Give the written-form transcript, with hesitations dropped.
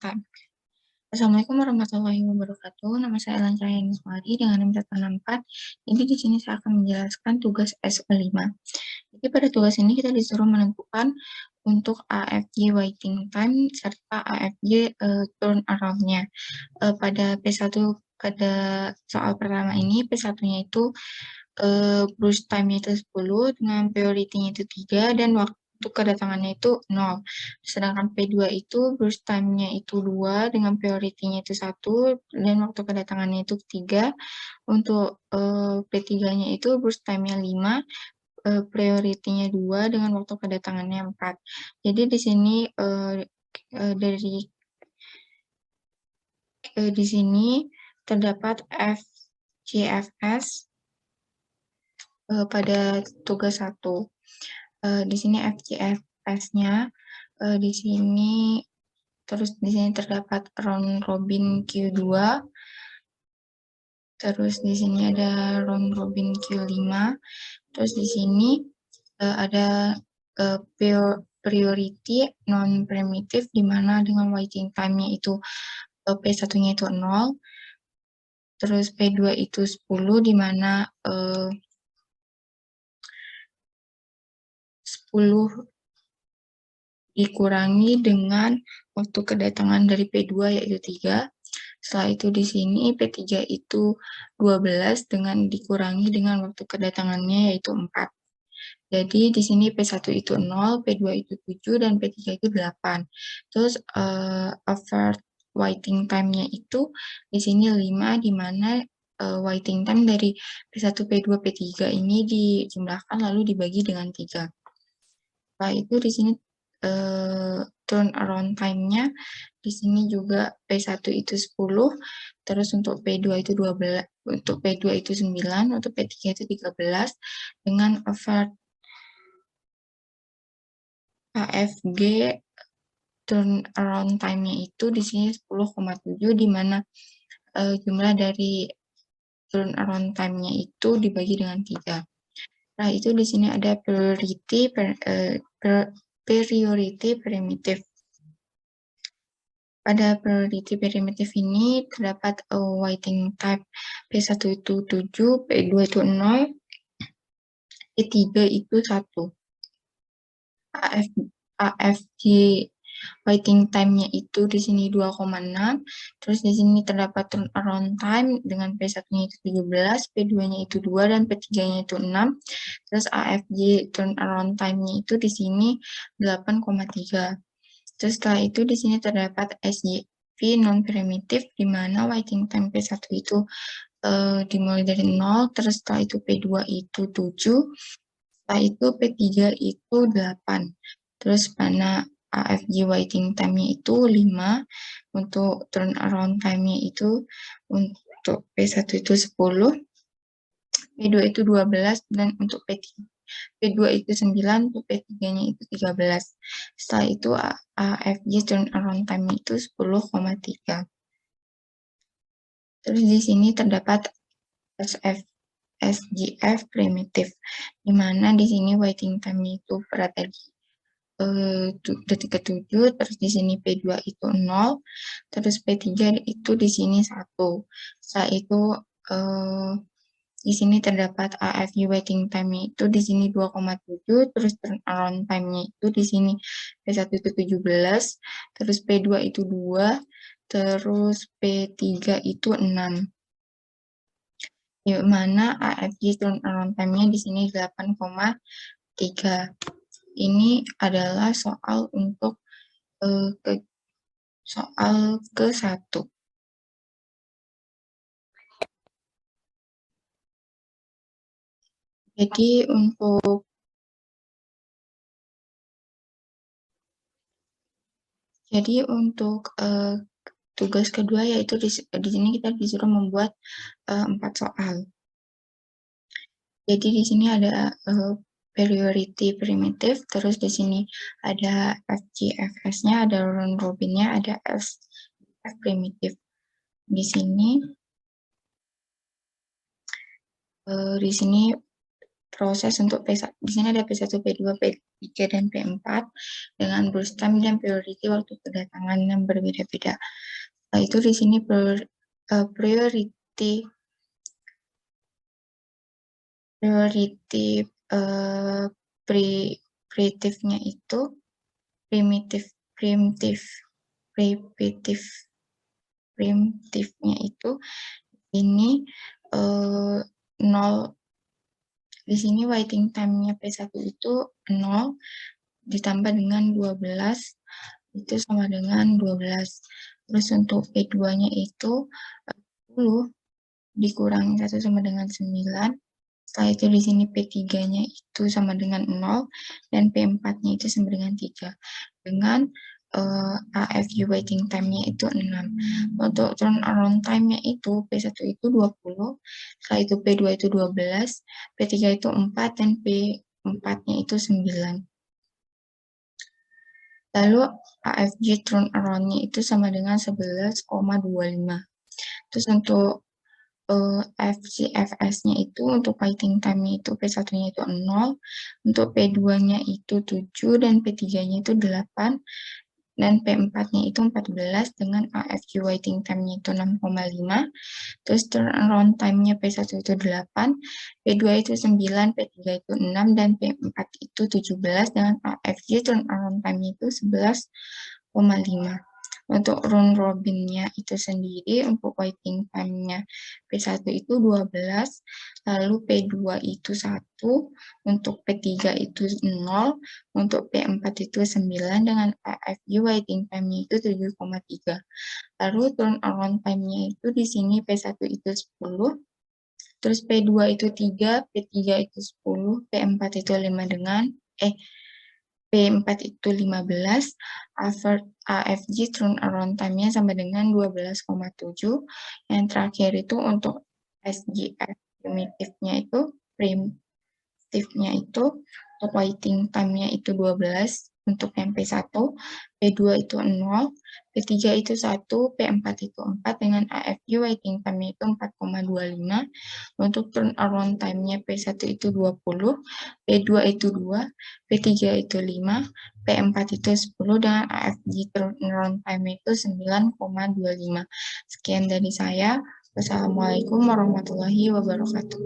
time. Assalamualaikum warahmatullahi wabarakatuh. Nama saya Elan Cahyani Ismari dengan NIM 164. Jadi di sini saya akan menjelaskan tugas S5. Jadi pada tugas ini kita disuruh menentukan untuk AFG waiting time serta AFG turnaround-nya. Pada P1 pada soal pertama ini P1-nya itu burst time-nya itu 10 dengan priority-nya itu 3 dan waktu kedatangannya itu 0. Sedangkan P2 itu burst time-nya itu 2 dengan priority-nya itu 1 dan waktu kedatangannya itu 3. Untuk P3-nya itu burst time-nya 5, priority-nya 2 dengan waktu kedatangannya 4. Jadi di sini di sini terdapat FGFS pada tugas 1. Di sini FGFS-nya di sini terdapat round robin Q2. Terus di sini ada round robin Q5. Terus di sini ada priority non primitive di mana dengan waiting time-nya itu P1-nya itu 0. Terus P2 itu 10 di mana 10 dikurangi dengan waktu kedatangan dari P2 yaitu 3. Setelah itu di sini P3 itu 12 dengan dikurangi dengan waktu kedatangannya yaitu 4. Jadi di sini P1 itu 0, P2 itu 7 dan P3 itu 8. Terus average waiting time-nya itu di sini 5 di mana waiting time dari P1, P2, P3 ini dijumlahkan lalu dibagi dengan 3. Setelah itu di sini turnaround time-nya di sini juga P1 itu 10, terus untuk P2 itu 12, untuk P2 itu 9, untuk P3 itu 13 dengan average AFG turnaround time-nya itu di sini 10,7 di mana jumlah dari turnaround time-nya itu dibagi dengan 3. Nah, itu di sini ada priority primitive. Pada priority primitive ini terdapat waiting type P1 itu 7, P2 itu 0, P3 itu 1. AFG waiting time-nya itu di sini 2,6. Terus di sini terdapat turnaround time dengan P1-nya itu 17, P2-nya itu 2 dan P3-nya itu 6. Terus AFG turnaround time-nya itu di sini 8,3. Terus setelah itu di sini terdapat SJV non primitive di mana waiting time P1 itu dimulai dari 0, terus setelah itu P2 itu 7, setelah itu P3 itu 8. Terus mana AFG waiting time-nya itu 5, untuk turnaround time-nya itu untuk P1 itu 10, P2 itu 12 dan untuk P2 itu 9, untuk P3-nya itu 13. Setelah itu AFG turnaround time itu 10,3. Terus di sini terdapat SGF primitive, di mana di sini waiting time itu berada di detik ke-7, terus di sini P2 itu 0, terus P3 itu di sini 1. Setelah itu di sini terdapat AFG waiting time-nya itu di sini 2,7, terus turnaround time-nya itu di sini P1 itu 17, terus P2 itu 2, terus P3 itu 6. Di mana AFG turnaround time-nya di sini 8,3. Ini adalah soal untuk soal ke-1. Jadi untuk tugas kedua yaitu di sini kita disuruh membuat 4 soal. Jadi di sini ada priority primitive, terus di sini ada FGFS-nya, ada round robin-nya, ada SGF primitive. Di sini proses untuk P1. Di sini ada P1, P2, P3, dan P4 dengan burst time dan priority waktu kedatangan yang berbeda-beda. Setelah itu di sini priority primitifnya itu primitifnya itu ini 0. Di sini waiting time-nya P1 itu 0 ditambah dengan 12 itu sama dengan 12. Terus untuk P2-nya itu 10 dikurangi 1 sama dengan 9. Setelah itu di sini P3-nya itu sama dengan 0 dan P4-nya itu sama dengan 3. Dengan AFU waiting time-nya itu 6. Untuk turnaround time-nya itu P1 itu 20, setelah itu P2 itu 12, P3 itu 4, dan P4-nya itu 9. Lalu AFG turnaround-nya itu sama dengan 11,25. Terus untuk FCFS-nya itu untuk waiting time-nya itu P1-nya itu 0, untuk P2-nya itu 7, dan P3-nya itu 8, dan P4-nya itu 14 dengan AFG waiting time-nya itu 6,5. Terus turnaround time-nya P1 itu 8, P2 itu 9, P3 itu 6, dan P4 itu 17 dengan AFG turnaround time-nya itu 11,5. Untuk round robin-nya itu sendiri untuk waiting time-nya P1 itu 12, lalu P2 itu 1, untuk P3 itu 0, untuk P4 itu 9 dengan AFG waiting time-nya itu 7,3. Lalu turnaround time-nya itu di sini P1 itu 10, terus P2 itu 3, P3 itu 10, P4 itu 5 dengan P4 itu 15, AFG turnaround time-nya sama dengan 12,7. Yang terakhir itu untuk SGF primitifnya itu untuk waiting time-nya itu 12, untuk yang P1, P2 itu 0, P3 itu 1, P4 itu 4 dengan AFG waiting time-nya itu 4,25. Untuk turnaround time-nya P1 itu 20, P2 itu 2, P3 itu 5, P4 itu 10 dengan AFG turnaround time itu 9,25. Sekian dari saya. Wassalamualaikum warahmatullahi wabarakatuh.